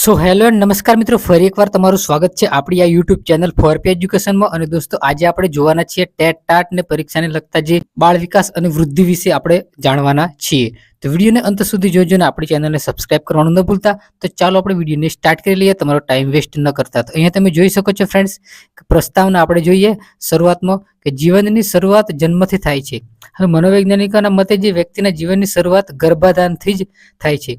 So hello and નમસ્કાર મિત્રો, ફરી એકવાર તમારું સ્વાગત છે આપણી આ યુટ્યુબ ચેનલ ફોરપી એજ્યુકેશનમાં. અને દોસ્તો, આજે આપણે જોવાના છીએ ટેટ ટાટ ને પરીક્ષાને લગતા જે બાળ વિકાસ અને વૃદ્ધિ વિશે આપણે જાણવાના છીએ. તો વિડીયોને અંત સુધી જોજો ને આપણી ચેનલને સબસ્ક્રાઇબ કરવાનું ન ભૂલતા. તો ચાલો આપણે વિડીયોને સ્ટાર્ટ કરી લઈએ, તમારો ટાઈમ વેસ્ટ ન કરતા. તો અહીંયા તમે જોઈ શકો છો ફ્રેન્ડ્સ, પ્રસ્તાવના આપણે જોઈએ શરૂઆતમાં કે જીવનની શરૂઆત જન્મથી થાય છે. હવે મનોવૈજ્ઞાનિકોના મતે જે વ્યક્તિના જીવનની શરૂઆત ગર્ભાધાનથી જ થાય છે.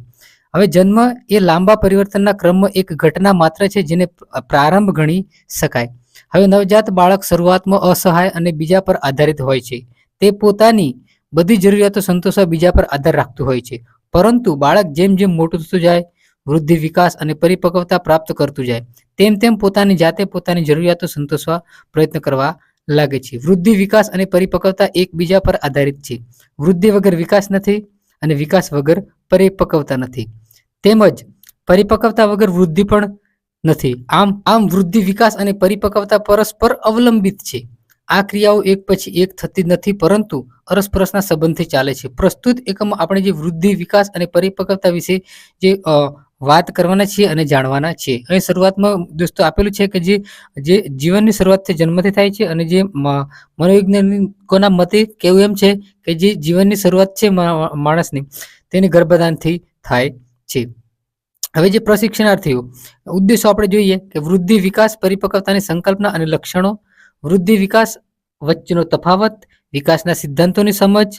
હવે જન્મ એ લાંબા પરિવર્તનના ક્રમમાં એક ઘટના માત્ર છે જેને પ્રારંભ ગણી શકાય. હવે નવજાત બાળક શરૂઆતમાં અસહાય અને બીજા પર આધારિત હોય છે. તે પોતાની બધી જરૂરિયાતો સંતોષવા બીજા પર આધાર રાખતું હોય છે. પરંતુ બાળક જેમ જેમ મોટું થતું જાય, વૃદ્ધિ, વિકાસ અને પરિપક્વતા પ્રાપ્ત કરતું જાય, તેમ તેમ પોતાની જાતે પોતાની જરૂરિયાતો સંતોષવા પ્રયત્ન કરવા લાગે છે. વૃદ્ધિ, વિકાસ અને પરિપક્વતા એકબીજા પર આધારિત છે. વૃદ્ધિ વગર વિકાસ નથી અને વિકાસ વગર પરિપક્વતા નથી. તેમજ પરિપક્વતા વગર વૃદ્ધિ પણ નથી. આમ વૃદ્ધિ, વિકાસ અને પરિપક્વતા પરસ્પર અવલંબિત છે. આ ક્રિયાઓ એક પછી એક થતી નથી, પરંતુ અરસપરસના સંબંધથી ચાલે છે. પ્રસ્તુત એકમમાં આપણે જે વૃદ્ધિ, વિકાસ અને પરિપક્વતા વિશે જે વાત કરવાના છીએ અને જાણવાના છીએ. અહીં શરૂઆતમાં દોસ્તો આપેલું છે કે જે જીવનની શરૂઆત જન્મથી થાય છે, અને જે મનોવૈજ્ઞાનિકોના મતે કેવું એમ છે કે જે જીવનની શરૂઆત છે માણસની, તેની ગર્ભધાનથી થાય છે. હવે જે પ્રશિક્ષણાર્થીઓ ઉદ્દેશો આપણે જોઈએ કે વૃદ્ધિ, વિકાસ, પરિપક્વતાની સંકલ્પના અને લક્ષણો, વૃદ્ધિ વિકાસ વચ્ચેનો તફાવત, વિકાસના સિદ્ધાંતોની સમજ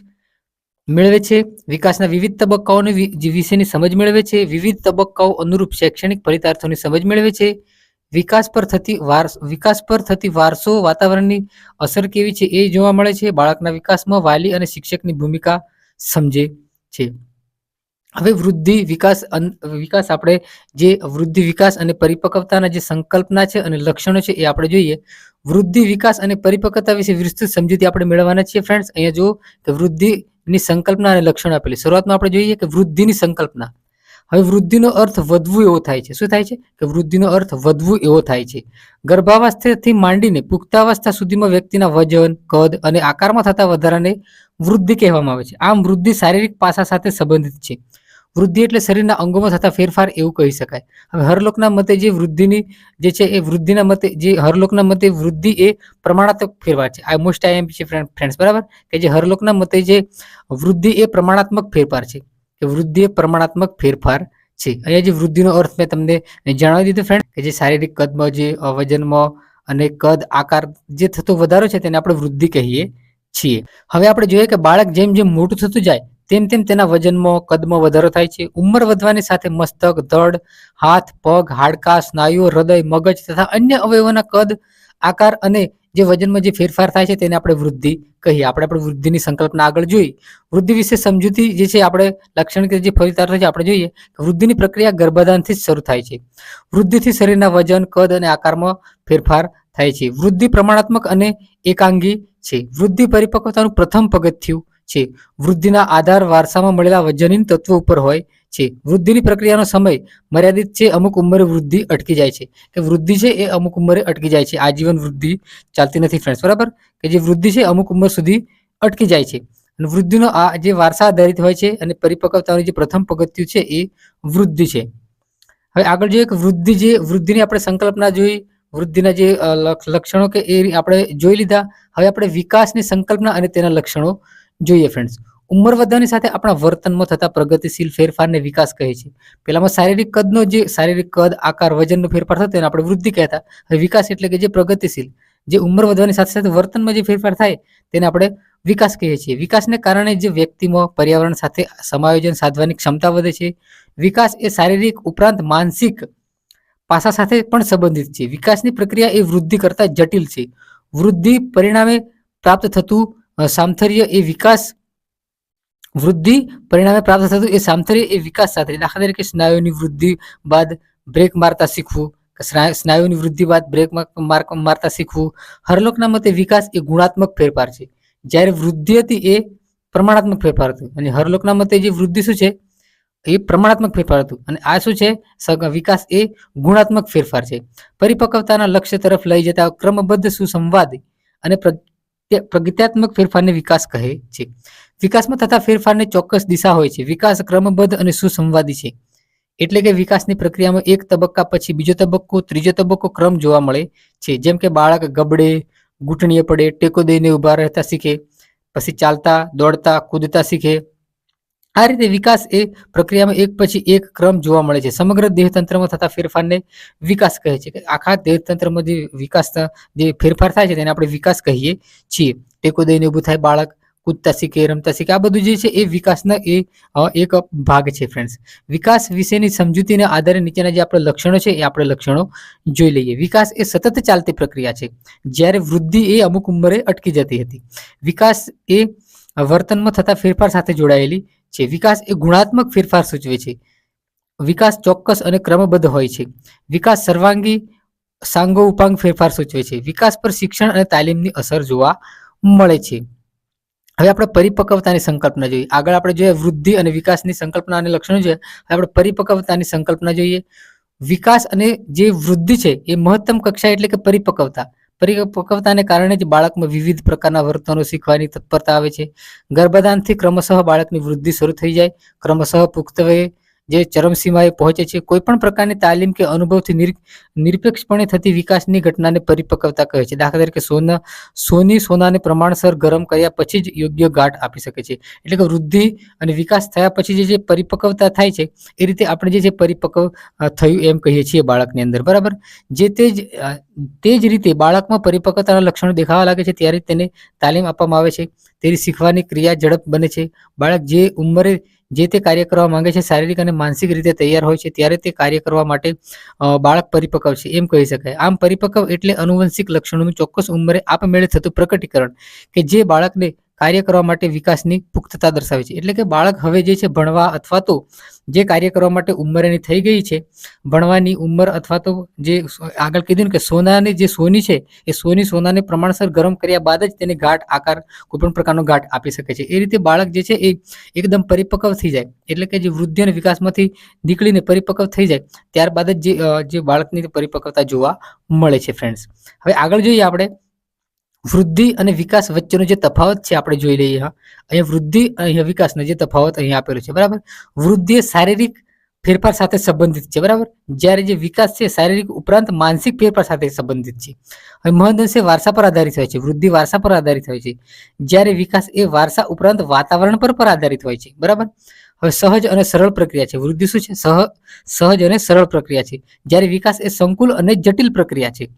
મેળવે છે, વિકાસના વિવિધ તબક્કાઓની વિશેની સમજ મેળવે છે, વિવિધ તબક્કાઓ અનુરૂપ શૈક્ષણિક ફલિતાર્થોની સમજ મેળવે છે, વિકાસ પર થતી વારસો, વાતાવરણની અસર કેવી છે એ જોવા મળે છે. બાળકના વિકાસમાં વાલી અને શિક્ષકની ભૂમિકા સમજે છે. હવે વૃદ્ધિ, વિકાસ આપણે જે વૃદ્ધિ, વિકાસ અને પરિપક્વતાના જે સંકલ્પના છે અને લક્ષણો છે એ આપણે જોઈએ. વૃદ્ધિ, વિકાસ અને પરિપક્વતા વિશે વિસ્તૃત સમજૂતી આપણે મેળવવાના છીએ ફ્રેન્ડ્સ. અહીંયા જો કે વૃદ્ધિની સંકલ્પના અને લક્ષણો આપેલી. શરૂઆતમાં આપણે જોઈએ કે વૃદ્ધિની સંકલ્પના. હવે વૃદ્ધિનો અર્થ વધવું એવો થાય છે. શું થાય છે કે વૃદ્ધિનો અર્થ વધવું એવો થાય છે. ગર્ભાવસ્થાથી માંડીને પુખ્તાવસ્થા સુધીમાં વ્યક્તિના વજન, કદ અને આકારમાં થતા વધારાને વૃદ્ધિ કહેવામાં આવે છે. આમ વૃદ્ધિ શારીરિક પાસા સાથે સંબંધિત છે. વૃદ્ધિ એટલે શરીરના અંગોમાં થતા ફેરફાર એવું કહી શકાય. હવે હરલોકના મતે જે વૃદ્ધિની જે છે એ વૃદ્ધિના મતે જે હરલોકના મતે વૃદ્ધિ એ પ્રમાણાત્મક ફેરફાર છે. આ મોસ્ટ આઈએમપી છે ફ્રેન્ડ્સ, બરાબર, કે જે હરલોકના મતે જે વૃદ્ધિ એ પ્રમાણાત્મક ફેરફાર છે, કે વૃદ્ધિ એ પ્રમાણાત્મક ફેરફાર છે. અહીંયા જે વૃદ્ધિનો અર્થ મેં તમને જણાવી દીધો ફ્રેન્ડ, કે જે શારીરિક કદમાં, જે વજનમાં અને કદ આકાર જે થતો વધારો છે તેને આપણે વૃદ્ધિ કહીએ છીએ. હવે આપણે જોઈએ કે બાળક જેમ જેમ મોટું થતું જાય તેમ તેમ તેના વજનમાં, કદમાં વધારો થાય છે. ઉંમર વધવાની સાથે મસ્તક, ધડ, હાથ, પગ, હાડકાં, સ્નાયુઓ, હૃદય, મગજ તથા અન્ય અવયવોના કદ, આકાર અને જે વજનમાં જે ફેરફાર થાય છે તેને આપણે વૃદ્ધિ કહીએ. આપણે વૃદ્ધિની સંકલ્પના આગળ જોઈ. વૃદ્ધિ વિશે સમજૂતી જે છે આપણે લાક્ષણિક જે ફલિતાર્થો છે આપણે જોઈએ. વૃદ્ધિની પ્રક્રિયા ગર્ભાધાનથી જ શરૂ થાય છે. વૃદ્ધિથી શરીરના વજન, કદ અને આકારમાં ફેરફાર થાય છે. વૃદ્ધિ પ્રમાણાત્મક અને એકાંગી છે. વૃદ્ધિ પરિપક્વતાનું પ્રથમ પગથિયું છે. વૃદ્ધિના આધાર વારસામાં મળેલા વજનીન તત્વો ઉપર હોય છે. વૃદ્ધિની પ્રક્રિયાનો સમય મર્યાદિત છે. અમુક ઉંમરે વૃદ્ધિ અટકી જાય છે. કે વૃદ્ધિ છે એ અમુક ઉંમરે અટકી જાય છે. આજીવન વૃદ્ધિ ચાલતી નથી ફ્રેન્ડ્સ, બરાબર, કે જે વૃદ્ધિ છે અમુક ઉંમર સુધી અટકી જાય છે. અને વૃદ્ધિનો આ જે વારસા આધારિત હોય છે, અને પરિપક્વતાનું જે પ્રથમ પગથિયું છે એ વૃદ્ધિ છે. હવે આગળ જોઈએ કે વૃદ્ધિની આપણે સંકલ્પના જોઈ, વૃદ્ધિના જે લક્ષણો કે એ આપણે જોઈ લીધા. હવે આપણે વિકાસની સંકલ્પના અને તેના લક્ષણો જોઈએ ફ્રેન્ડ્સ. ઉંમર વધવાની સાથે આપણા વર્તનમાં થતા પ્રગતિશીલ ફેરફારને વિકાસ કહે છે. પેલામાં શારીરિક કદ, આકાર, વજનનો ફેરફાર થતો તેને આપણે વૃદ્ધિ કહેતા. હવે વિકાસ એટલે કે જે પ્રગતિશીલ, જે ઉંમર વધવાની સાથે સાથે વર્તનમાં જે ફેરફાર થાય તેને આપણે વિકાસ કહીએ છીએ. વિકાસને કારણે જે વ્યક્તિમાં પર્યાવરણ સાથે સમાયોજન સાધવાની ક્ષમતા વધે છે. વિકાસ એ શારીરિક ઉપરાંત માનસિક પાસા સાથે પણ સંબંધિત છે. વિકાસની પ્રક્રિયા એ વૃદ્ધિ કરતા જટિલ છે. વૃદ્ધિ પરિણામે પ્રાપ્ત થતું સામર્થ્ય એ વિકાસ સાથે, દાખલા તરીકે સ્નાયુની વૃદ્ધિ બાદ બ્રેક મારતા શીખવું, હરલોકના મતે વિકાસ એ ગુણાત્મક ફેરફાર છે, જ્યારે વૃદ્ધિ હતી એ પ્રમાણાત્મક ફેરફાર હતું. અને હરલોકના મતે જે વૃદ્ધિ શું છે એ પ્રમાણાત્મક ફેરફાર હતું, અને આ શું છે વિકાસ એ ગુણાત્મક ફેરફાર છે. પરિપક્વતાના લક્ષ્ય તરફ લઈ જતા ક્રમબદ્ધ, સુસંવાદી અને પ્રગત્યાત્મક ફેરફારને વિકાસ કહે છે. વિકાસમાં થતા ફેરફારની ચોક્કસ દિશા હોય છે. વિકાસ ક્રમબદ્ધ અને સુસંવાદી છે. એટલે કે વિકાસની પ્રક્રિયામાં એક તબક્કા પછી બીજો તબક્કો, ત્રીજો તબક્કો ક્રમ જોવા મળે છે. જેમ કે બાળક ગબડે, ઘૂંટણીએ પડે, ટેકો દઈને ઊભા રહેતા શીખે, પછી ચાલતા, દોડતા, કૂદતા શીખે. આ રીતે વિકાસ એ પ્રક્રિયામાં એક પછી એક ક્રમ જોવા મળે છે. સમગ્ર દેહતંત્રમાં થતા ફેરફારને વિકાસ કહે છે. કે આખા દેહતંત્રમાં જે ફેરફાર થાય છે તેને આપણે વિકાસ કહીએ છીએ. ટેકો દઈને ઊભું થાય બાળક, કૂદતા શીખે, રમતા શીખે, આ બધું જે છે એ વિકાસના એક ભાગ છે ફ્રેન્ડ્સ. વિકાસ વિશેની સમજૂતીના આધારે નીચેના જે આપણે લક્ષણો છે એ આપણે લક્ષણો જોઈ લઈએ. વિકાસ એ સતત ચાલતી પ્રક્રિયા છે, જ્યારે વૃદ્ધિ એ અમુક ઉંમરે અટકી જતી હતી. વિકાસ એ વર્તનમાં થતા ફેરફાર સાથે જોડાયેલી છે. વિકાસ એ ગુણાત્મક ફેરફાર સૂચવે છે. વિકાસ ચોક્કસ અને ક્રમબદ્ધ હોય છે. વિકાસ સર્વાંગી સાંગોપાંગ ફેરફાર સૂચવે છે. વિકાસ પર શિક્ષણ અને તાલીમની અસર જોવા મળે છે. હવે આપણે પરિપક્વતાની સંકલ્પના જોઈએ. આગળ આપણે જોઈએ વૃદ્ધિ અને વિકાસની સંકલ્પના અને લક્ષણો જોઈએ. આપણે પરિપક્વતાની સંકલ્પના જોઈએ. વિકાસ અને જે વૃદ્ધિ છે એ મહત્તમ કક્ષા એટલે કે પરિપક્વતા. પરિપક્વતાને કારણે જ બાળકમાં વિવિધ પ્રકારના વર્તનો શીખવાની તત્પરતા આવે છે. ગર્ભાધાનથી ક્રમશઃ બાળકની વૃદ્ધિ શરૂ થઈ જાય, ક્રમશઃ પુખ્ત વયે જે ચરમસીમાએ પહોંચે છે. કોઈ પણ પ્રકારની તાલીમ કે અનુભવથી નિરપેક્ષપણે થતી વિકાસની ઘટનાને પરિપક્વતા કહે છે. દાખલા તરીકે સોનાને પ્રમાણસર ગરમ કર્યા પછી જ યોગ્ય ગાંઠ આપી શકે છે. એટલે કે વૃદ્ધિ અને વિકાસ થયા પછી જે પરિપક્વતા થાય છે એ રીતે આપણે જે પરિપક્વ થયું એમ કહીએ છીએ બાળકની અંદર, બરાબર. તે જ રીતે બાળકમાં પરિપક્વતાના લક્ષણો દેખાવા લાગે છે ત્યારે તેને તાલીમ આપવામાં આવે છે. તેની શીખવાની ક્રિયા ઝડપ બને છે. બાળક જે ઉંમરે જે તે કાર્ય કરવા માંગે છે, શારીરિક અને માનસિક રીતે તૈયાર હોય છે ત્યારે તે કાર્ય કરવા માટે બાળક પરિપક્વ છે એમ કહી શકાય. આમ પરિપક્વ એટલે આનુવંશિક લક્ષણોનું ચોક્કસ ઉંમરે આપમેળે થતું પ્રકટીકરણ કે જે બાળકને કાર્ય કરવા માટે વિકાસની પુખ્તતા દર્શાવે છે. એટલે કે બાળક હવે જે છે ભણવા અથવા તો જે કાર્ય કરવા માટે ઉંમર એની થઈ ગઈ છે, ભણવાની ઉંમર અથવા તો જે આગળ કીધું ને કે સોની છે એ સોનાને પ્રમાણસર ગરમ કર્યા બાદ જ તેને ગાંઠ આકાર કોઈ પણ પ્રકારનો ગાંઠ આપી શકે છે. એ રીતે બાળક જે છે એ એકદમ પરિપક્વ થઈ જાય, એટલે કે જે વૃદ્ધિ અને વિકાસમાંથી નીકળીને પરિપક્વ થઈ જાય ત્યારબાદ જ જે બાળકની પરિપક્વતા જોવા મળે છે ફ્રેન્ડ્સ. હવે આગળ જોઈએ આપણે વૃદ્ધિ અને વિકાસ વચ્ચેનો જે તફાવત છે આપણે જોઈ લઈએ. અહીંયા વૃદ્ધિ અને વિકાસનો જે તફાવત અહીંયા આપેલો છે, બરાબર. વૃદ્ધિ એ શારીરિક ફેરફાર સાથે સંબંધિત છે, બરાબર. જ્યારે જે વિકાસ છે શારીરિક ઉપરાંત માનસિક ફેરફાર સાથે સંબંધિત છે. હવે મહદઅંશે વારસા પર આધારિત હોય છે. વૃદ્ધિ વારસા પર આધારિત હોય છે, જ્યારે વિકાસ એ વારસા ઉપરાંત વાતાવરણ પર આધારિત હોય છે, બરાબર. હવે સહજ અને સરળ પ્રક્રિયા છે. વૃદ્ધિ શું છે? સહજ અને સરળ પ્રક્રિયા છે, જ્યારે વિકાસ એ સંકુલ અને જટિલ પ્રક્રિયા છે.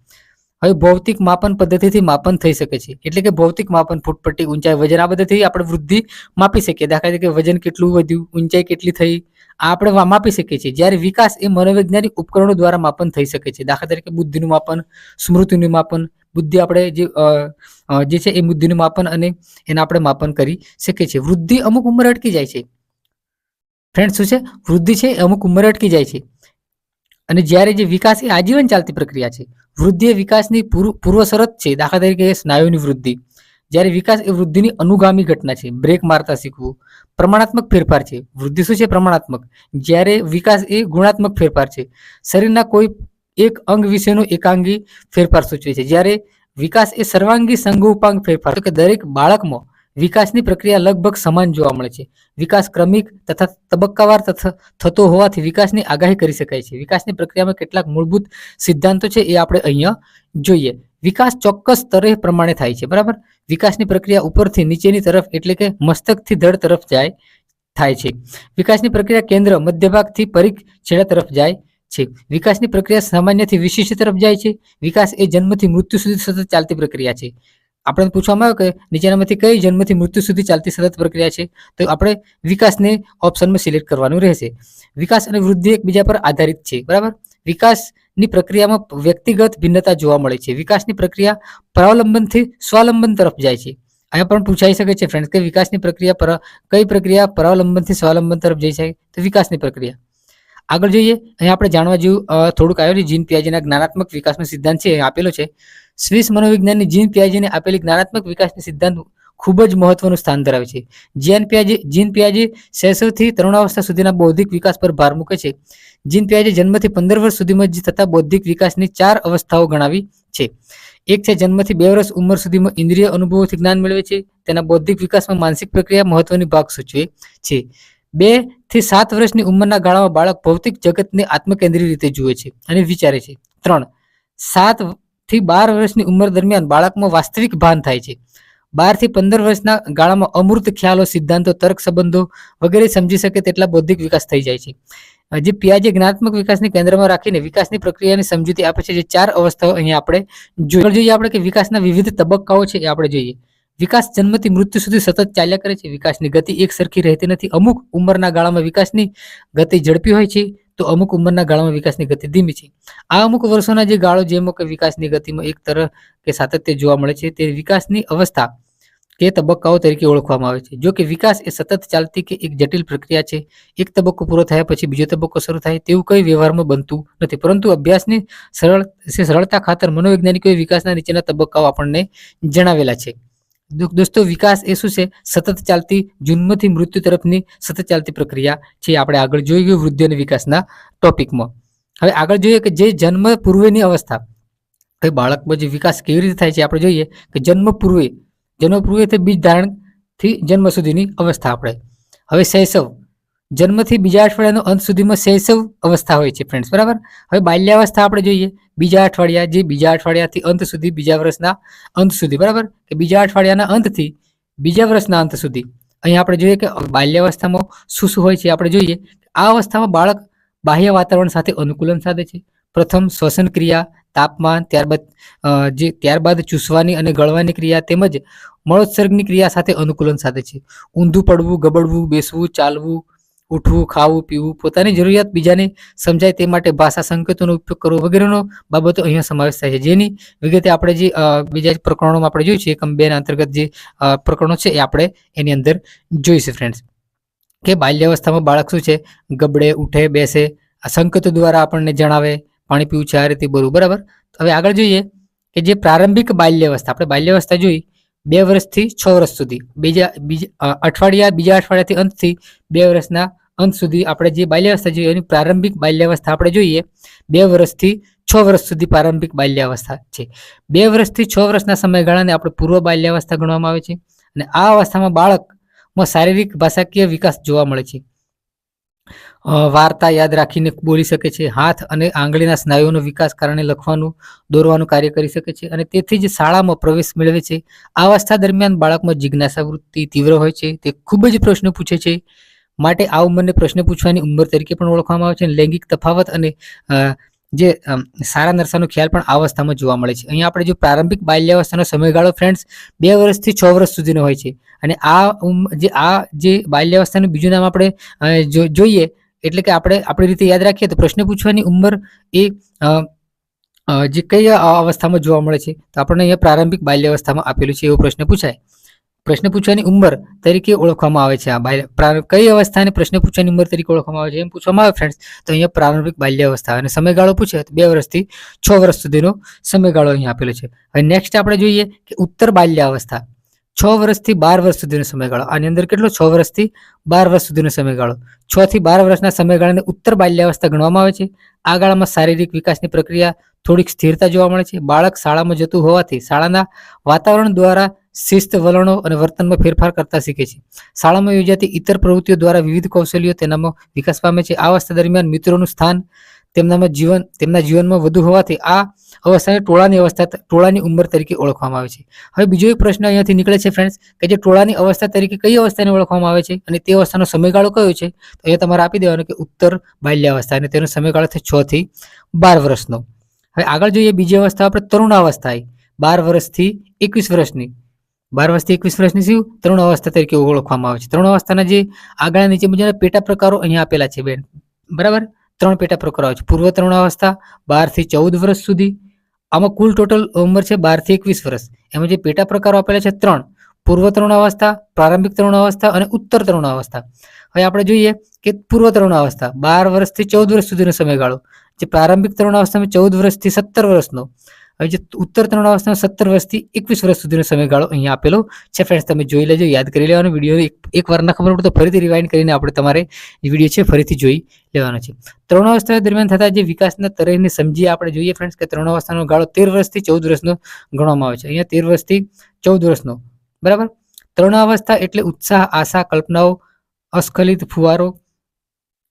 હવે ભૌતિક માપન પદ્ધતિથી માપન થઈ શકે છે. એટલે કે ભૌતિક માપન, ફૂટપટ્ટી, ઊંચાઈ, વજન, આ બધાથી આપણે વૃદ્ધિ માપી શકીએ. દાખલા તરીકે વજન કેટલું વધ્યું, ઊંચાઈ કેટલી થઈ, આ આપણે માપી શકીએ છીએ. જ્યારે વિકાસ એ મનોવૈજ્ઞાનિક ઉપકરણો દ્વારા માપન થઈ શકે છે. દાખલા તરીકે બુદ્ધિનું માપન, સ્મૃતિનું માપન, બુદ્ધિ આપણે જે છે એ બુદ્ધિનું માપન અને એના આપણે માપન કરી શકીએ છીએ. વૃદ્ધિ અમુક ઉંમરે અટકી જાય છે ફ્રેન્ડ. શું છે? વૃદ્ધિ છે અમુક ઉંમરે અટકી જાય છે, અને જ્યારે જે વિકાસ એ આજીવન ચાલતી પ્રક્રિયા છે. વૃદ્ધિ એ વિકાસની પૂર્વ શરત છે. દાખલા તરીકે સ્નાયુની વૃદ્ધિ, જ્યારે વિકાસ એ વૃદ્ધિની અનુગામી ઘટના છે. બ્રેક મારતા શીખવું પ્રમાણાત્મક ફેરફાર છે. વૃદ્ધિ શું છે? પ્રમાણાત્મક. જ્યારે વિકાસ એ ગુણાત્મક ફેરફાર છે. શરીરના કોઈ એક અંગ વિશેનો એકાંગી ફેરફાર સૂચવે છે. જ્યારે વિકાસ એ સર્વાંગી સંગોપાંગ ફેરફાર, કે દરેક બાળકમાં વિકાસની પ્રક્રિયા લગભગ સમાન જોવા મળે છે. વિકાસ ક્રમિક તથા તબક્કાવાર થતો હોવાથી વિકાસની આગાહી કરી શકાય છે. વિકાસની પ્રક્રિયામાં કેટલાક મૂળભૂત સિદ્ધાંતો છે એ આપણે અહીંયા જોઈએ. વિકાસ ચોક્કસ સ્તરે પ્રમાણે થાય છે, બરાબર. વિકાસની પ્રક્રિયા ઉપરથી નીચેની તરફ એટલે કે મસ્તકથી ધડ તરફ થાય છે. વિકાસની પ્રક્રિયા કેન્દ્ર મધ્યભાગથી પરિઘ છેડા તરફ જાય છે. વિકાસની પ્રક્રિયા સામાન્યથી વિશિષ્ટ તરફ જાય છે. વિકાસ એ જન્મથી મૃત્યુ સુધી સતત ચાલતી પ્રક્રિયા છે. આપણે પૂછવામાં આવ્યું કે નીચેનામાંથી કઈ જન્મથી મૃત્યુ સુધી ચાલતી સતત પ્રક્રિયા છે, તો આપણે વિકાસને ઓપ્શનમાં સિલેક્ટ કરવાનું રહેશે. વિકાસ અને વૃદ્ધિ એકબીજા પર આધારિત છે, બરાબર. વિકાસની પ્રક્રિયામાં વ્યક્તિગત ભિન્નતા જોવા મળે છે. વિકાસની પ્રક્રિયા પરાવલંબનથી સ્વાવલંબન તરફ જાય છે. અહીંયા પણ પૂછાઈ શકે છે ફ્રેન્ડ્સ કે વિકાસની પ્રક્રિયા કઈ પ્રક્રિયા પરાવલંબનથી સ્વાવલંબન તરફ જઈ શકે, તો વિકાસની પ્રક્રિયા. આગળ જોઈએ, અહીંયા આપણે જાણવા જેવું થોડુંક આવ્યું છે. જીન પિયાજેના જ્ઞાનાત્મક વિકાસનો સિદ્ધાંત છે આપેલો છે. સ્વિસ મનોવિજ્ઞાની જીન પિયાજેને આપેલી જ્ઞાનાત્મક વિકાસની સિદ્ધાંત ખૂબ જ મહત્વનું સ્થાન ધરાવે છે. જીન પિયાજે શૈશવથી તરુણાવસ્થા સુધીના બૌદ્ધિક વિકાસ પર ભાર મૂકે છે. જીન પિયાજે જન્મથી 15 વર્ષ સુધીમાં થતા બૌદ્ધિક વિકાસની 4 અવસ્થાઓ ગણાવી છે. એક છે જન્મથી 2 વર્ષ ઉંમર સુધીમાં ઇન્દ્રિય અનુભવોથી જ્ઞાન મેળવે છે. તેના બૌદ્ધિક વિકાસમાં માનસિક પ્રક્રિયા મહત્વની ભાગ સૂચવે છે. 2 થી 7 વર્ષની ઉંમરના ગાળામાં બાળક ભૌતિક જગતને આત્મકેન્દ્રી રીતે જુએ છે અને વિચારે છે. 3. 7 થી 12 વર્ષની ઉંમર દરમિયાન બાળકમાં વાસ્તવિક ભાન થાય છે. 12 થી 15 વર્ષના ગાળામાં અમૂર્ત ખ્યાલો, સિદ્ધાંતો, તર્ક સંબંધો વગેરે સમજી શકે તેટલા બૌદ્ધિક વિકાસ થઈ જાય છે. જે પિયાજે જ્ઞાનાત્મક વિકાસને કેન્દ્રમાં રાખીને વિકાસની પ્રક્રિયાની સમજૂતી આપે છે. જે 4 અવસ્થાઓ અહીંયા આપણે જોઈએ આપણે કે વિકાસના વિવિધ તબક્કાઓ છે એ આપણે જોઈએ. વિકાસ જન્મથી મૃત્યુ સુધી સતત ચાલ્યા કરે છે. વિકાસની ગતિ એક સરખી રહેતી નથી. અમુક ઉંમરના ગાળામાં વિકાસની ગતિ ઝડપી હોય છે તો અમુક ઉંમરના ગાળામાં વિકાસની ગતિ ધીમી છે. આ અમુક વર્ષોના જે ગાળો જેમાં કે વિકાસની ગતિમાં એક તરફ કે સાતત્ય જોવા મળે છે તે વિકાસની અવસ્થા કે તબક્કાઓ તરીકે ઓળખવામાં આવે છે. જો કે વિકાસ એ સતત ચાલતી કે એક જટિલ પ્રક્રિયા છે. એક તબક્કો પૂરો થયા પછી બીજો તબક્કો શરૂ થાય તેવું કઈ વ્યવહારમાં બનતું નથી, પરંતુ અભ્યાસની સરળતા ખાતર મનોવૈજ્ઞાનિકોએ વિકાસના નીચેના તબક્કાઓ આપણને જણાવેલા છે. દોસ્તો, વિકાસ એ શું છે? સતત ચાલતી જન્મથી મૃત્યુ તરફની સતત ચાલતી પ્રક્રિયા છે. આપણે આગળ જોઈએ વૃદ્ધિ અને વિકાસના ટોપિકમાં. હવે આગળ જોઈએ કે જે જન્મ પૂર્વેની અવસ્થા, હવે બાળકમાં જે વિકાસ કેવી રીતે થાય છે આપણે જોઈએ કે જન્મ પૂર્વે બીજ ધારણથી જન્મ સુધીની અવસ્થા. આપણે હવે શૈશવ, જન્મથી બીજા અઠવાડિયાનો અંત સુધીમાં શૈશવ અવસ્થા હોય છે ફ્રેન્ડ્સ, બરાબર. હવે બાલ્યાવસ્થા આપણે જોઈએ, બીજા અઠવાડિયાથી અંત સુધી, બીજા વર્ષના અંત સુધી, બરાબર, કે બીજા અઠવાડિયાના અંતથી બીજા વર્ષના અંત સુધી. અહીંયા આપણે જોઈએ કે બાલ્યાવસ્થામાં શું શું હોય છે આપણે જોઈએ. આ અવસ્થામાં બાળક બાહ્ય વાતાવરણ સાથે અનુકૂલન સાધે છે. પ્રથમ શ્વસન ક્રિયા, તાપમાન, ત્યારબાદ ચૂસવાની અને ગળવાની ક્રિયા તેમજ મળોત્સર્ગની ક્રિયા સાથે અનુકૂલન સાધે છે. ઊંધું પડવું, ગબડવું, બેસવું, ચાલવું, ઉઠવું, ખાવું, પીવું, પોતાની જરૂરિયાત બીજાને સમજાય તે માટે ભાષા સંકેતોનો ઉપયોગ કરવો વગેરેનો બાબતો અહીંયા સમાવેશ થાય છે. જેની વિગતે આપણે જે બીજા પ્રકરણોમાં આપણે જોયું છે, એકમ 2 ના અંતર્ગત જે પ્રકરણો છે એ આપણે એની અંદર જોઈશું ફ્રેન્ડ્સ. કે બાલ્યાવસ્થામાં બાળક શું છે? ગબડે, ઉઠે, બેસે, આ સંકેતો દ્વારા આપણને જણાવે, પાણી પીવું છે, આ રીતે બોલવું, બરાબર. હવે આગળ જોઈએ કે જે પ્રારંભિક બાલ્યાવસ્થા, આપણે બાલ્યાવસ્થા જોઈ 2 વર્ષથી 6 વર્ષ સુધી, બીજા અઠવાડિયાથી અંતથી 2 વર્ષના અંત સુધી આપણે જે બાલ્યાવસ્થા જોઈએ એની પ્રારંભિક બાલ્યાવસ્થા આપણે જોઈએ 2 વર્ષથી 6 વર્ષ સુધી પ્રારંભિક બાલ્યાવસ્થા છે. 2 વર્ષથી 6 વર્ષના સમયગાળાને આપણે પૂર્વ બાલ્યાવસ્થા ગણવામાં આવે છે. અને આ અવસ્થામાં બાળકમાં શારીરિક ભાષાકીય વિકાસ જોવા મળે છે. વાર્તા યાદ રાખીને બોલી શકે છે. હાથ અને આંગળીના સ્નાયુઓનો વિકાસ કારણે લખવાનું, દોરવાનું કાર્ય કરી શકે છે અને તેથી જ શાળામાં પ્રવેશ મેળવે છે. આ અવસ્થા દરમિયાન બાળકમાં જિજ્ઞાસા વૃત્તિ તીવ્ર હોય છે. તે ખૂબ જ પ્રશ્નો પૂછે છે. માટે આ ઉંમરને પ્રશ્ન પૂછવાની ઉંમર તરીકે પણ ઓળખવામાં આવે છે. લૈંગિક તફાવત અને જે સારા નરસાનો ખ્યાલ પણ આ અવસ્થામાં જોવા મળે છે. અહીંયા આપણે જો પ્રારંભિક બાલ્યાવસ્થાનો સમયગાળો ફ્રેન્ડ્સ 2 વર્ષથી 6 વર્ષ સુધીનો હોય છે. અને આ જે બાલ્યાવસ્થાનું બીજું નામ આપણે જોઈએ એટલે કે આપણે આપણી રીતે યાદ રાખીએ તો પ્રશ્ન પૂછવાની ઉંમર એ જે કઈ અવસ્થામાં જોવા મળે છે તો આપણને અહીંયા પ્રારંભિક બાલ્યાવસ્થામાં આપેલું છે. એવો પ્રશ્ન પૂછાય. પ્રશ્ન પૂછવાની ઉંમર તરીકે ઓળખવામાં આવે છે. આ કઈ અવસ્થાને પ્રશ્ન પૂછવાની ઉંમર તરીકે ઓળખવામાં આવે છે એમ પૂછવામાં આવે ફ્રેન્ડ્સ તો અહીંયા પ્રારંભિક બાલ્યાવસ્થા અને સમયગાળો પૂછે તો 2 વર્ષથી 6 વર્ષ સુધીનો સમયગાળો અહીંયા આપેલો છે. હવે નેક્સ્ટ આપણે જોઈએ કે ઉત્તર બાલ્યાવસ્થા, 6 વર્ષથી 12 વર્ષ સુધીનો સમયગાળો. આની અંદર કેટલો? 6 વર્ષથી 12 વર્ષ સુધીનો સમયગાળો. 6 થી 12 વર્ષના સમયગાળાને ઉત્તર બાલ્યાવસ્થા ગણવામાં આવે છે. આ ગાળામાં શારીરિક વિકાસની પ્રક્રિયા થોડીક સ્થિરતા જોવા મળે છે. બાળક શાળામાં જતું હોવાથી શાળાના વાતાવરણ દ્વારા શિસ્ત, વલણો અને વર્તનમાં ફેરફાર કરતા શીખે છે. શાળામાં યોજાતી ઇતર પ્રવૃત્તિઓ દ્વારા વિવિધ કૌશલ્યો તેનામાં વિકાસ પામે છે. આ અવસ્થા દરમિયાન મિત્રોનું સ્થાન તેમના જીવનમાં વધુ હોવાથી આ અવસ્થાને ટોળાની ઉંમર તરીકે ઓળખવામાં આવે છે. હવે બીજો એક પ્રશ્ન અહીંયાથી નીકળે છે ફ્રેન્ડ્સ કે જે ટોળાની અવસ્થા તરીકે કઈ અવસ્થાને ઓળખવામાં આવે છે અને તે અવસ્થાનો સમયગાળો કયો છે તો અહીંયા તમારે આપી દેવાનો કે ઉત્તર બાલ્યાવસ્થા અને તેનો સમયગાળો છે 6 થી 12 વર્ષનો. હવે આગળ જોઈએ બીજી અવસ્થા આપણે તરુણાવસ્થા, 12 વર્ષથી 21 વર્ષની. 12 વર્ષથી 21 વર્ષની શું તરુણ અવસ્થા તરીકે ઓળખવામાં આવે છે. તરુણ અવસ્થાના જે આગળ નીચે મુજબના પેટા પ્રકારો અહીંયા આપેલા છે બેન, બરાબર. 3 પેટા પ્રકારો આવે છે. પૂર્વ તરુણ અવસ્થા 12 થી 14 વર્ષ સુધી. આમાં કુલ ટોટલ ઉંમર છે 12 થી 21 વર્ષ. એમાં જે પેટા પ્રકારો આપેલા છે 3: પૂર્વ તરુણ અવસ્થા, પ્રારંભિક તરુણ અવસ્થા અને ઉત્તર તરુણ અવસ્થા. હવે આપણે જોઈએ કે પૂર્વ તરુણ અવસ્થા 12 વર્ષથી 14 વર્ષ સુધીનો સમયગાળો. જે પ્રારંભિક તરુણ અવસ્થામાં 14 વર્ષથી 17 વર્ષનો. હવે જે ઉત્તર તરુણ અવસ્થામાં 17 વર્ષથી 21 વર્ષ સુધીનો સમયગાળો અહીંયા આપેલો છે ફ્રેન્ડ્સ. તમે જોઈ લેજો, યાદ કરી લેવાનો. વિડીયો એક વાર ના ખબર પડે તો ફરીથી રિવાઇન્ડ કરીને આપણે તમારે વિડીયો છે ફરીથી જોઈ લેવાનો છે. તરુણ અવસ્થા દરમિયાન થતા જે વિકાસના તરહને સમજીએ આપણે જોઈએ ફ્રેન્ડ્સ કે તરુણ અવસ્થાનો ગાળો 13 વર્ષથી 14 વર્ષનો ગણવામાં આવે છે. અહીંયા 13 વર્ષથી 14 વર્ષનો, બરાબર. તરુણ અવસ્થા એટલે ઉત્સાહ, આશા, કલ્પનાઓ અસ્ખલિત ફુવારો,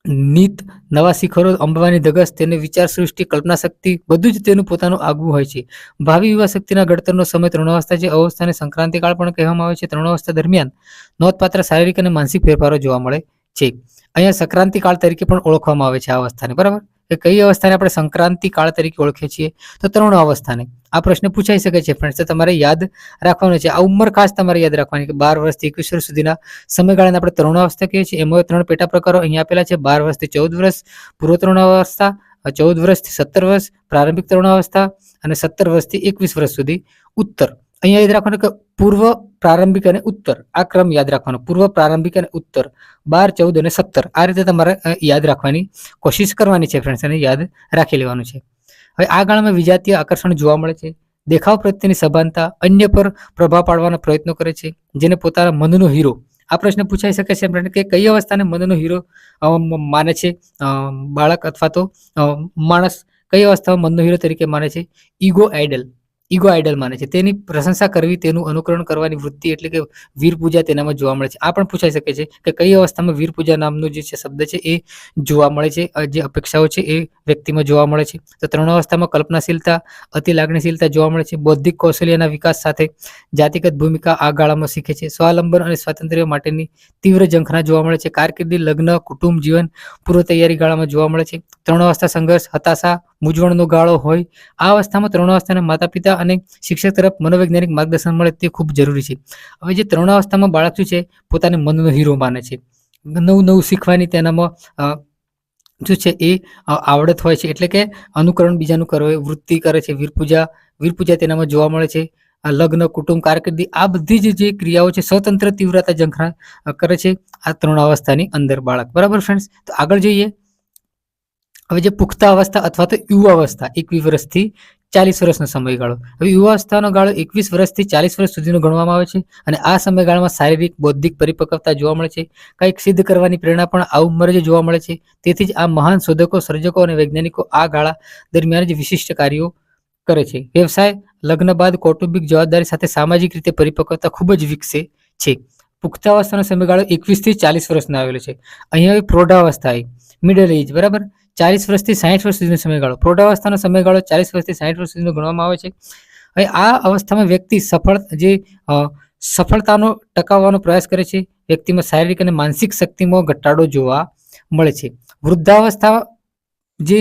નીત, નવા શિખરો, અંબાની ધગસ, તેને વિચાર સૃષ્ટિ, કલ્પના શક્તિ બધું જ તેનું પોતાનું આગવું હોય છે. ભાવિ યુવા શક્તિના ઘડતરનો સમય તરુણાવસ્થા છે. અવસ્થાને સંક્રાંતિકાળ પણ કહેવામાં આવે છે. તરુણાવસ્થા દરમિયાન નોંધપાત્ર શારીરિક અને માનસિક ફેરફારો જોવા મળે છે. અહીંયા સંક્રાંતિકાળ તરીકે પણ ઓળખવામાં આવે છે આ અવસ્થાને, બરાબર. કે કઈ અવસ્થાને આપણે સંક્રાંતિકાળ તરીકે ઓળખીએ છીએ? તો તરુણ અવસ્થાને. આ પ્રશ્ન પૂછાઈ શકે છે ફ્રેન્ડ્સ, તો તમારે યાદ રાખવાનું છે. આ ઉંમર ખાસ તમારે યાદ રાખવાની કે 12 વર્ષથી 21 વર્ષ સુધીના સમયગાળાને આપણે તરુણાવસ્થા કહીએ છીએ. એમાં 3 પેટા પ્રકારો અહીંયા આપેલા છે: 12 વર્ષથી 14 વર્ષ, પૂર્વ તરુણાવસ્થા, 14 વર્ષથી 17 વર્ષ પ્રારંભિક તરુણાવસ્થા, અને 17 વર્ષથી 21 વર્ષ સુધી ઉત્તર. અહીંયા યાદ રાખવાનું કે પૂર્વ, પ્રારંભિક અને ઉત્તર, આ ક્રમ યાદ રાખવાનો. પૂર્વ, પ્રારંભિક અને ઉત્તર, 12, 14 અને 17 આ રીતે તમારે યાદ રાખવાની કોશિશ કરવાની છે ફ્રેન્ડ્સ, અને યાદ રાખી લેવાનું છે. હવે આ ગાળામાં વિજાતીય આકર્ષણ જોવા મળે છે. દેખાવ પ્રત્યેની સભાનતા, અન્ય પર પ્રભાવ પાડવાનો પ્રયત્ન કરે છે, જેને પોતાના મનનો હીરો. આ પ્રશ્ન પૂછાઈ શકે છે કે કઈ અવસ્થાને મનનો હીરો માને છે બાળક અથવા તો માણસ? કઈ અવસ્થામાં મનનો હીરો તરીકે માને છે? ઈગો આઇડલ માને છે. તેની પ્રશંસા કરવી, તેનું અનુકરણ કરવાની વૃત્તિ એટલે કે વીર પૂજા તેનામાં જોવા મળે છે. આ પણ પૂછાઈ શકે છે કે કઈ અવસ્થામાં વીર પૂજા નામનો જે શબ્દ છે એ જોવા મળે છે, જે અપેક્ષાઓ છે એ વ્યક્તિમાં જોવા મળે છે. તો 3 અવસ્થામાં કલ્પનાશીલતા, અતિ લાગણીશીલતા જોવા મળે છે. બૌદ્ધિક કૌશલ્યના વિકાસ સાથે જાતિગત ભૂમિકા આ ગાળામાં શીખે છે. સ્વાવલંબન અને સ્વાતંત્ર્ય માટેની તીવ્ર ઝંખના જોવા મળે છે. કારકિર્દી, લગ્ન, કુટુંબ જીવન, પૂર્વ તૈયારી ગાળામાં જોવા મળે છે. 3 અવસ્થા સંઘર્ષ, હતાશા, મૂંઝવણનો ગાળો હોય. આ અવસ્થામાં 3 અવસ્થાના માતા પિતા અને શિક્ષક તરફ મનોવૈજ્ઞાનિક માર્ગદર્શન મળે તે ખૂબ જરૂરી છે. હવે જે 3 અવસ્થામાં બાળક શું છે, પોતાને મનનો હીરો માને છે. નવું શીખવાની તેનામાં શું છે એ આવડત હોય છે, એટલે કે અનુકરણ બીજાનું કરે, વૃત્તિ કરે છે. વીર પૂજા તેનામાં જોવા મળે છે. લગ્ન, કુટુંબ, કારકિર્દી આ બધી જે ક્રિયાઓ છે સ્વતંત્ર તીવ્રતા ઝંખના કરે છે આ 3 અવસ્થાની અંદર બાળક, બરાબર ફ્રેન્ડ્સ. તો આગળ જોઈએ. હવે જે પુખ્તા અવસ્થા અથવા તો યુવા અવસ્થા, 21 વર્ષથી 40 વર્ષનો સમયગાળો. હવે યુવા અવસ્થાનો ગાળો 21 વર્ષથી 40 વર્ષ સુધીનો ગણવામાં આવે છે, અને આ સમયગાળામાં શારીરિક, બૌદ્ધિક પરિપક્વતા જોવા મળે છે. કંઈક સિદ્ધ કરવાની પ્રેરણા પણ આ ઉંમરે જ જોવા મળે છે. તેથી જ આ મહાન શોધકો, સર્જકો અને વૈજ્ઞાનિકો આ ગાળા દરમિયાન જ વિશિષ્ટ કાર્યો કરે છે. વ્યવસાય, લગ્ન બાદ કૌટુંબિક જવાબદારી સાથે સામાજિક રીતે પરિપક્વતા ખૂબ જ વિકસે છે. પુખ્તાવસ્થાનો સમયગાળો 21 થી 40 વર્ષનો આવેલો છે. અહીંયા પ્રૌઢાવસ્થા, મિડલ એજ, બરાબર. 40 વર્ષથી 60 વર્ષ સુધીનો સમયગાળો. પ્રૌઢાવસ્થાનો સમયગાળો 40 વર્ષથી 60 વર્ષ સુધીનો ગણવામાં આવે છે. હવે આ અવસ્થામાં વ્યક્તિ સફળતાનો ટકાવવાનો પ્રયાસ કરે છે. વ્યક્તિમાં શારીરિક અને માનસિક શક્તિમાં ઘટાડો જોવા મળે છે. વૃદ્ધાવસ્થા જે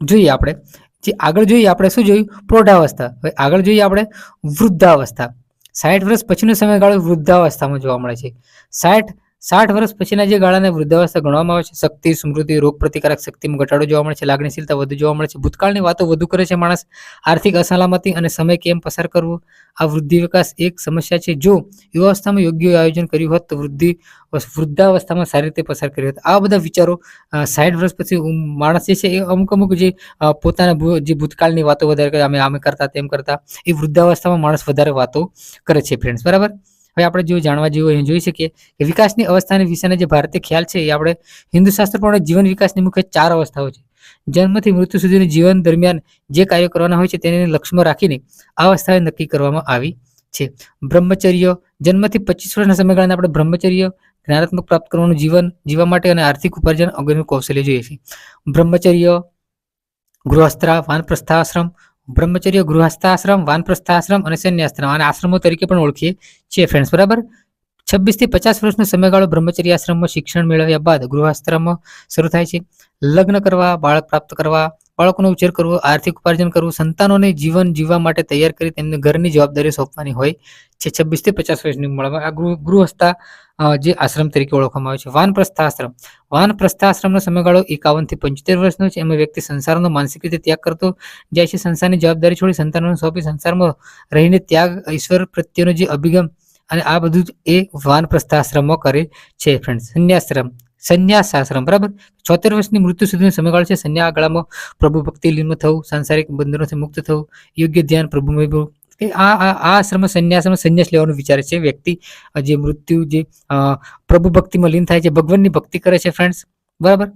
જોઈએ આપણે, આગળ જોઈએ આપણે શું જોયું? પ્રૌઢાવસ્થા. હવે આગળ જોઈએ આપણે વૃદ્ધાવસ્થા. 60 વર્ષ પછીનો સમયગાળો વૃદ્ધાવસ્થામાં જોવા મળે છે. 60 વર્ષ પછીના જે ગાળાને વૃદ્ધાવસ્થા ગણવામાં આવે છે. શક્તિ, સ્મૃતિ, રોગ પ્રતિકારક શક્તિમાં ઘટાડો જોવા મળે છે. લાગણીશીલતા વધુ જોવા મળે છે. ભૂતકાળની વાતો વધુ કરે છે માણસ. આર્થિક અસલામતી અને સમય કેમ પસાર કરવો, આ વૃદ્ધિ વિકાસ એક સમસ્યા છે. જો યુવાવસ્થામાં યોગ્ય આયોજન કર્યું હોત તો વૃદ્ધાવસ્થામાં સારી રીતે પસાર કર્યું હોત. આ બધા વિચારો 60 વર્ષ પછી માણસ જે છે એ અમુક જે પોતાના જે ભૂતકાળની વાતો વધારે કરે, અમે આમ કરતા તેમ કરતા, એ વૃદ્ધાવસ્થામાં માણસ વધારે વાતો કરે છે ફ્રેન્ડ્સ, બરાબર. હવે આપણે જો જાણવા જેવું અહીં જોઈ શકીએ કે વિકાસની અવસ્થાની વિશેના જે ભારતીય ખ્યાલ છે એ આપણે હિન્દુ શાસ્ત્ર પ્રમાણે જીવન વિકાસની મુખ્ય 4 અવસ્થાઓ છે. જન્મથી મૃત્યુ સુધીનું જીવન દરમિયાન જે કાર્યો કરવાના હોય છે તેને લક્ષ્યમાં રાખીને આ અવસ્થાએ નક્કી કરવામાં આવી છે. બ્રહ્મચર્ય, જન્મથી 25 વર્ષના સમયગાળાને આપણે બ્રહ્મચર્ય, જ્ઞાનાત્મક પ્રાપ્ત કરવાનું જીવન જીવવા માટે અને આર્થિક ઉપાર્જન અંગેનું કૌશલ્ય જોઈએ છે. બ્રહ્મચર્ય, ગૃહસ્થા, વાનપ્રસ્થાશ્રમ, બ્રહ્મચર્ય, ગૃહસ્થાશ્રમ, વાનપ્રસ્થાશ્રમ અને સંન્યાસાશ્રમ, અને આશ્રમો તરીકે પણ ઓળખીએ છીએ ફ્રેન્ડ્સ, બરાબર. 26 થી 50 વર્ષનો સમયગાળો બ્રહ્મચર્ય આશ્રમમાં શિક્ષણ મેળવ્યા બાદ ગૃહસ્થાશ્રમમાં શરૂ થાય છે. લગ્ન કરવા, બાળક પ્રાપ્ત કરવા, બાળકોનો ઉછેર કરવો, આર્થિક ઉપાર્જન કરવું, સંતાનોને જીવન જીવવા માટે તૈયાર કરી તેમને ઘરની જવાબદારી સોંપવાની હોય છે. 26 થી 50 વર્ષની ઉંમરમાં આ ગૃહસ્થા જે આશ્રમ તરીકે ઓળખવામાં આવે છે. વાનપ્રસ્થાશ્રમનો સમયગાળો 51 થી 75 વર્ષનો છે. એમાં વ્યક્તિ સંસારનો માનસિક રીતે ત્યાગ કરતો જાય છે. સંસારની જવાબદારી છોડી સંતાનોને સોંપી સંસારમાં રહીને ત્યાગ, ઈશ્વર પ્રત્યેનો જે અભિગમ, અને આ બધું જ એ વાનપ્રસ્થાશ્રમમાં કરે છે ફ્રેન્ડ્સ. સંન્યાસાશ્રમ, બરાબર. 74 વર્ષની મૃત્યુ સુધીનો સમયગાળો છે. સંન્યા ગાળામાં પ્રભુ ભક્તિ લીન થવું, સાંસારિક બંધનોથી મુક્ત થવું, યોગ્ય ધ્યાન, પ્રભુમય આ આશ્રમમાં સંન્યાસ લેવાનું વિચારે છે વ્યક્તિ. જે મૃત્યુ જે પ્રભુ ભક્તિમાં લીન થાય છે, ભગવાનની ભક્તિ કરે છે ફ્રેન્ડ્સ, બરાબર.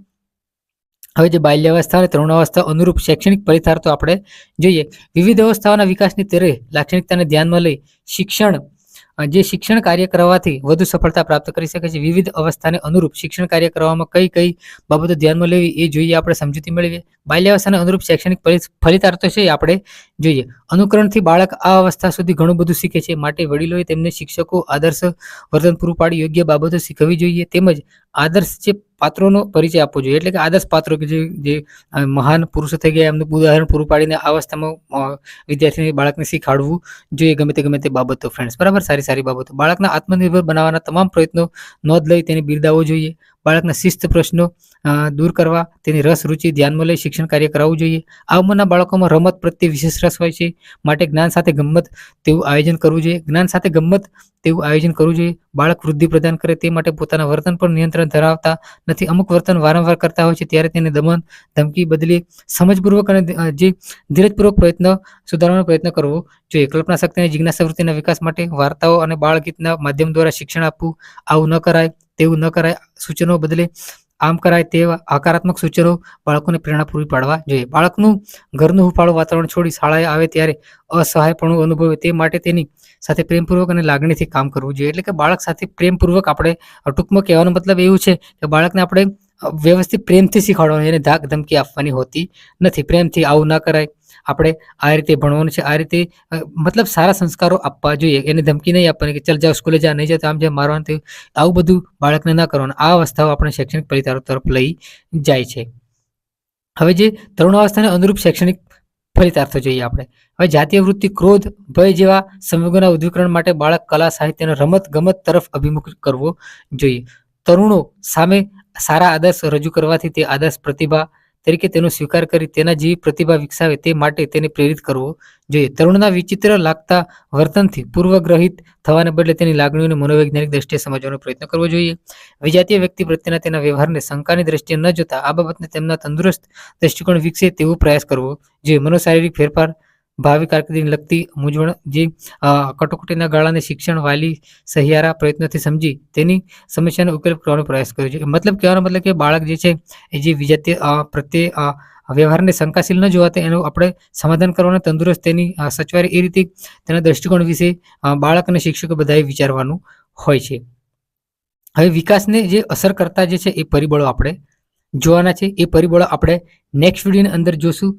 હવે જે બાલ્યાવસ્થા અને તરુણાવસ્થા અનુરૂપ શૈક્ષણિક પરિથાર તો આપણે જોઈએ. વિવિધ અવસ્થાઓના વિકાસની 13 લાક્ષણિકતાને ધ્યાનમાં લઈ શિક્ષણ જે શિક્ષણ કાર્ય કરવાથી વધુ સફળતા પ્રાપ્ત કરી શકે છે. વિવિધ અવસ્થાને અનુરૂપ શિક્ષણ કાર્ય કરવામાં કઈ કઈ બાબતો ધ્યાનમાં લેવી એ જોઈએ, આપણે સમજૂતી મેળવીએ. બાલ્યાવસ્થાને અનુરૂપ શૈક્ષણિક ફલિતાર્થો છે એ આપણે જોઈએ. અનુકરણથી બાળક આ અવસ્થા સુધી ઘણું બધું શીખે છે, માટે વડીલોએ તેમને શિક્ષકો આદર્શ વર્તન પૂરું પાડી યોગ્ય બાબતો શીખવવી જોઈએ. તેમજ આદર્શ જે પાત્રોનો પરિચય આપવો જોઈએ, એટલે કે આદર્શ પાત્રો કે જે મહાન પુરુષો થઈ ગયા એમનું ઉદાહરણ પૂરું પાડીને આ અવસ્થામાં વિદ્યાર્થીને બાળકને શીખવાડવું જોઈએ ગમે તે બાબતો. ફ્રેન્ડ્સ, બરાબર, સારી બાબતો. બાળકના આત્મનિર્ભર બનાવવાના તમામ પ્રયત્નો નોંધ લઈ તેને બિરદાવવો જોઈએ. બાળકના શિસ્ત પ્રશ્નો દૂર કરવા તેની રસ રુચિ ધ્યાનમાં લઈ શિક્ષણ કાર્ય કરાવવું જોઈએ. આ ઉંમરના બાળકોમાં રમત પ્રત્યે વિશેષ રસ હોય છે, માટે જ્ઞાન સાથે ગમ્મત તેવું આયોજન કરવું જોઈએ. બાળક વૃદ્ધિ પ્રદાન કરે તે માટે પોતાના વર્તન પર નિયંત્રણ ધરાવતા નથી. અમુક વર્તન વારંવાર કરતા હોય છે, ત્યારે તેને દમન ધમકી બદલી સમજપૂર્વક અને જે ધીરજપૂર્વક સુધારવાનો પ્રયત્ન કરવો જોઈએ. કલ્પના શક્તિ અને જિજ્ઞાસા વૃત્તિના વિકાસ માટે વાર્તાઓ અને બાળગીતના માધ્યમ દ્વારા શિક્ષણ આપવું. આવું ન કરાય, તેવું ન કરાય, સૂચનો બદલે આમ કરાય તેવા હકારાત્મક સૂચનો બાળકોને પ્રેરણા પૂરી પાડવા જોઈએ. બાળકનું ઘરનું હુંફાળું વાતાવરણ છોડી શાળાએ આવે ત્યારે અસહાયપણું અનુભવે તે માટે તેની સાથે પ્રેમપૂર્વક અને લાગણીથી કામ કરવું જોઈએ. એટલે કે બાળક સાથે પ્રેમપૂર્વક આપણે, ટૂંકમાં કહેવાનો મતલબ એવું છે કે બાળકને આપણે વ્યવસ્થિત પ્રેમથી શીખવાડવાનું, એને ધાક ધમકી આપવાની હોતી નથી. પ્રેમથી આવું ના કરાય, આપણે આ રીતે ભણવાનું છે, આ રીતે મતલબ સારા સંસ્કારો આપવા જોઈએ. એને ધમકી નહીં આપવાની કે ચાલ જાઓ સ્કૂલે જા, નહીં જાય તો આમ જેમ મારવાનું થયું, આવું બધું બાળકને ના કરવાનું. આ અવસ્થાઓ આપણે શૈક્ષણિક ફલિતાર્થો તરફ લઈ જાય છે. હવે જે તરુણાવસ્થાને અનુરૂપ શૈક્ષણિક ફલિતાર્થો જોઈએ આપણે. હવે જાતીય વૃત્તિ, ક્રોધ, ભય જેવા સંવેગોના ઉદ્વિકરણ માટે બાળક કલા, સાહિત્ય અને રમત ગમત તરફ અભિમુખ કરવો જોઈએ. તરુણો સામે સારા આદર્શ રજૂ કરવાથી તે આદર્શ પ્રતિભા તરીકે તેનો સ્વીકાર કરી તેના જેવી પ્રતિભા વિકસાવે તે માટે તેને પ્રેરિત કરવો જોઈએ. તરુણના વિચિત્ર લાગતા વર્તનથી પૂર્વગ્રહિત થવાને બદલે તેની લાગણીઓને મનોવૈજ્ઞાનિક દ્રષ્ટિએ સમજવાનો પ્રયત્ન કરવો જોઈએ. વિજાતીય વ્યક્તિ પ્રત્યેના તેના વ્યવહારને શંકાની દ્રષ્ટિએ ન જોતા આ બાબતને તેમના તંદુરસ્ત દ્રષ્ટિકોણ વિકસે તેવો પ્રયાસ કરવો જોઈએ. મનોશારીરિક ફેરફાર, ભાવિ કારકિર્દીને લગતી મૂંઝવણ, જે કટોકટીના ગાળાને શિક્ષણ વાલી સહિયારા પ્રયત્નોથી સમજી તેની સમસ્યાનો ઉકેલ કરવાનો પ્રયાસ કર્યો છે. કહેવાનો મતલબ કે બાળક જે છે એ જે વિજાતીય પ્રત્યે વ્યવહારને શંકાશીલ ન જોવાતા એનું આપણે સમાધાન કરવાનું, તંદુરસ્ત તેની સચવારી એ રીતે તેના દ્રષ્ટિકોણ વિશે બાળક અને શિક્ષકો બધાએ વિચારવાનું હોય છે. હવે વિકાસને જે અસર કરતા જે છે એ પરિબળો આપણે જોવાના છે. એ પરિબળો આપણે નેક્સ્ટ વિડીયોની અંદર જોશું.